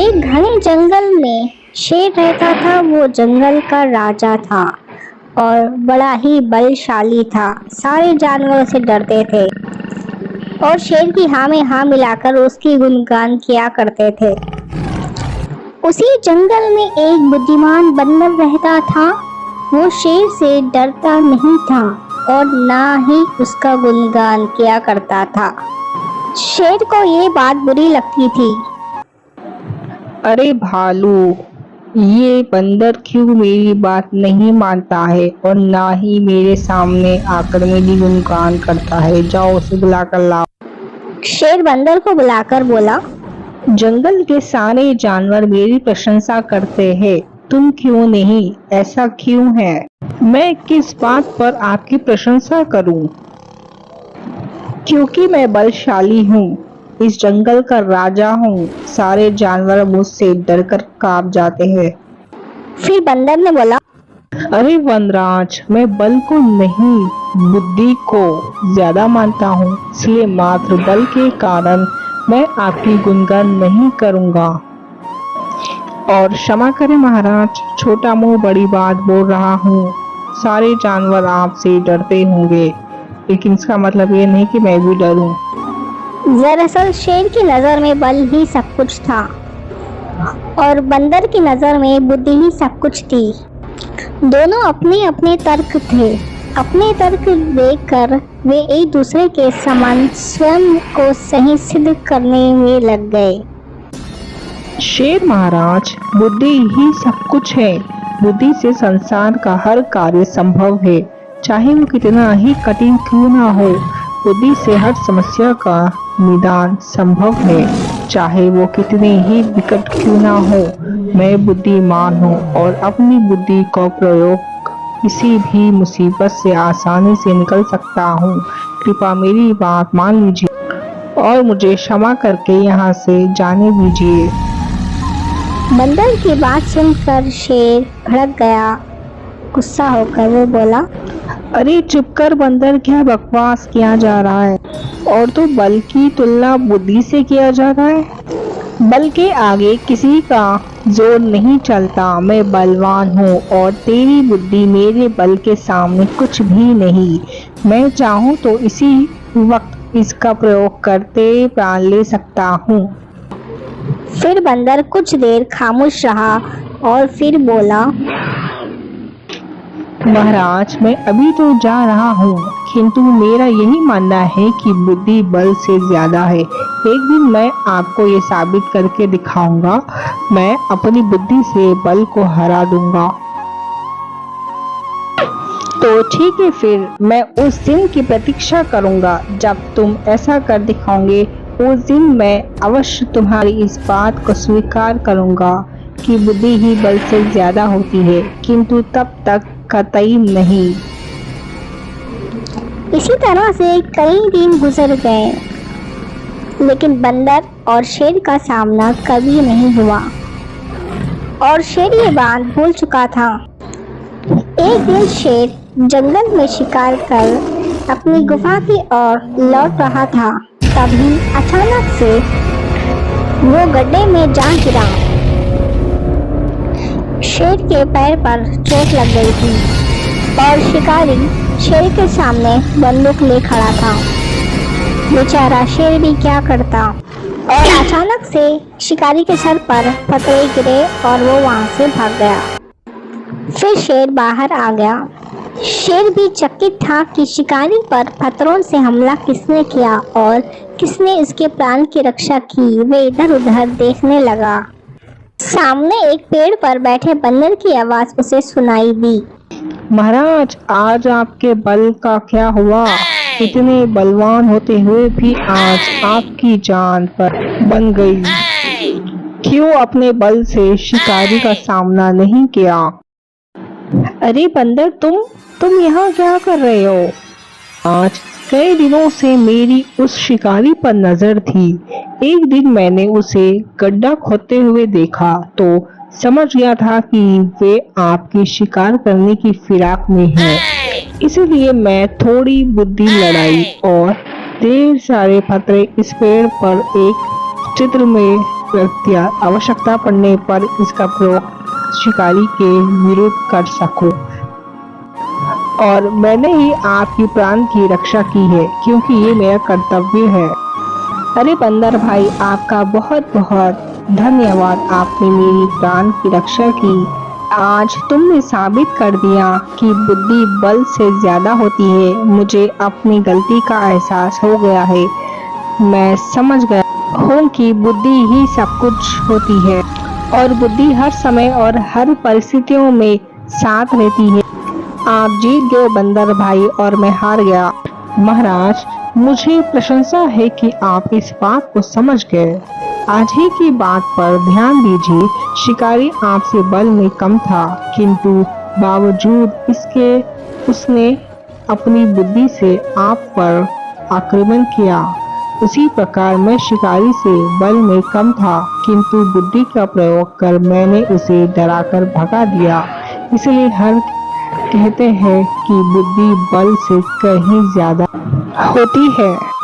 एक घने जंगल में शेर रहता था। वो जंगल का राजा था और बड़ा ही बलशाली था। सारे जानवर उसे डरते थे और शेर की हाँ में हाँ मिलाकर उसकी गुणगान किया करते थे। उसी जंगल में एक बुद्धिमान बंदर रहता था। वो शेर से डरता नहीं था और ना ही उसका गुणगान किया करता था। शेर को ये बात बुरी लगती थी। अरे भालू, ये बंदर क्यों मेरी बात नहीं मानता है और ना ही मेरे सामने आकर मेरी गुणगान करता है। जाओ उसे बुलाकर लाओ। शेर बंदर को बुलाकर बोला, जंगल के सारे जानवर मेरी प्रशंसा करते हैं, तुम क्यों नहीं? ऐसा क्यों है? मैं किस बात पर आपकी प्रशंसा करूं? क्योंकि मैं बलशाली हूँ, इस जंगल का राजा हूँ। सारे जानवर मुझसे डरकर कांप जाते हैं। फिर बंदर ने बोला, अरे वनराज, मैं बल को नहीं बुद्धि को ज्यादा मानता हूँ, इसलिए मात्र बल के कारण मैं आपकी गुणगान नहीं करूँगा। और क्षमा करें महाराज, छोटा मुंह बड़ी बात बोल रहा हूँ। सारे जानवर आपसे डरते होंगे, लेकिन इसका मतलब ये नहीं कि मैं भी डरूं। दरअसल शेर की नजर में बल ही सब कुछ था और बंदर की नजर में बुद्धि ही सब कुछ थी। दोनों अपने अपने तर्क थे। अपने तर्क देखकर वे एक दूसरे के समान स्वयं को सही सिद्ध करने में लग गए। शेर महाराज, बुद्धि ही सब कुछ है। बुद्धि से संसार का हर कार्य संभव है, चाहे वो कितना ही कठिन क्यों ना हो। बुद्धि से हर समस्या का निदान संभव है, चाहे वो कितनी ही विकट क्यों ना हो। मैं बुद्धिमान हूँ और अपनी बुद्धि का प्रयोग किसी भी मुसीबत से आसानी से निकल सकता हूँ। कृपया मेरी बात मान लीजिए और मुझे क्षमा करके यहाँ से जाने दीजिए। बंदर की बात सुनकर शेर भड़क गया। गुस्सा होकर वो बोला, अरे चुप कर बंदर, क्या बकवास किया जा रहा है? और तो बल की तुलना बुद्धि से किया जा रहा है। बल के आगे किसी का जोर नहीं चलता। मैं बलवान हूँ और तेरी बुद्धि मेरे बल के सामने कुछ भी नहीं। मैं चाहूँ तो इसी वक्त इसका प्रयोग करते प्राण ले सकता हूँ। फिर बंदर कुछ देर खामोश रहा और फिर बोला, महाराज, मैं अभी तो जा रहा हूँ, किंतु मेरा यही मानना है कि बुद्धि बल से ज्यादा है। एक दिन मैं आपको ये साबित करके दिखाऊंगा। मैं अपनी बुद्धि से बल को हरा दूंगा। तो ठीक है, फिर मैं उस दिन की प्रतीक्षा करूंगा जब तुम ऐसा कर दिखाओगे। उस दिन मैं अवश्य तुम्हारी इस बात को स्वीकार करूंगा कि बुद्धि ही बल से ज्यादा होती है, किंतु तब तक कतई नहीं। इसी तरह से कई दिन गुजर गए, लेकिन बंदर और शेर का सामना कभी नहीं हुआ और शेर ये बात भूल चुका था। एक दिन शेर जंगल में शिकार कर अपनी गुफा की ओर लौट रहा था। तभी अचानक से वो गड्ढे में जा गिरा। शेर के पैर पर चोट लग गई थी और शिकारी शेर के सामने बंदूक ले खड़ा था। बेचारा शेर भी क्या करता। और अचानक से शिकारी के सर पर पत्थर गिरे और वो वहां से भाग गया। फिर शेर बाहर आ गया। शेर भी चकित था कि शिकारी पर पत्थरों से हमला किसने किया और किसने इसके प्राण की रक्षा की। वे इधर उधर देखने लगा। सामने एक पेड़ पर बैठे बंदर की आवाज उसे सुनाई दी। महाराज, आज आपके बल का क्या हुआ? इतने बलवान होते हुए भी आज आपकी जान पर बन गई। क्यों अपने बल से शिकारी का सामना नहीं किया? अरे बंदर, तुम यहाँ क्या कर रहे हो? आज कई दिनों से मेरी उस शिकारी पर नजर थी। एक दिन मैंने उसे गड्ढा खोदते हुए देखा तो समझ गया था कि वे आपकी शिकार करने की फिराक में है। इसलिए मैं थोड़ी बुद्धि लड़ाई और ढेर सारे पत्थर इस पेड़ पर एक चित्र में आवश्यकता पड़ने पर इसका प्रयोग शिकारी के विरुद्ध कर सकूं। और मैंने ही आपकी प्राण की रक्षा की है, क्योंकि ये मेरा कर्तव्य है। अरे बंदर भाई, आपका बहुत बहुत धन्यवाद। आपने मेरी प्राण की रक्षा की। आज तुमने साबित कर दिया कि बुद्धि बल से ज्यादा होती है। मुझे अपनी गलती का एहसास हो गया है। मैं समझ गया हूँ कि बुद्धि ही सब कुछ होती है और बुद्धि हर समय और हर परिस्थितियों में साथ रहती है। आप जीत गए बंदर भाई और मैं हार गया। महाराज, मुझे प्रशंसा है कि आप इस बात को समझ गए। आज ही की बात पर ध्यान दीजिए। शिकारी आपसे बल में कम था, किंतु बावजूद इसके उसने अपनी बुद्धि से आप पर आक्रमण किया। उसी प्रकार मैं शिकारी से बल में कम था, किंतु बुद्धि का प्रयोग कर मैंने उसे डराकर भगा दिया। इसलिए हर कहते हैं कि बुद्धि बल से कहीं ज्यादा होती है।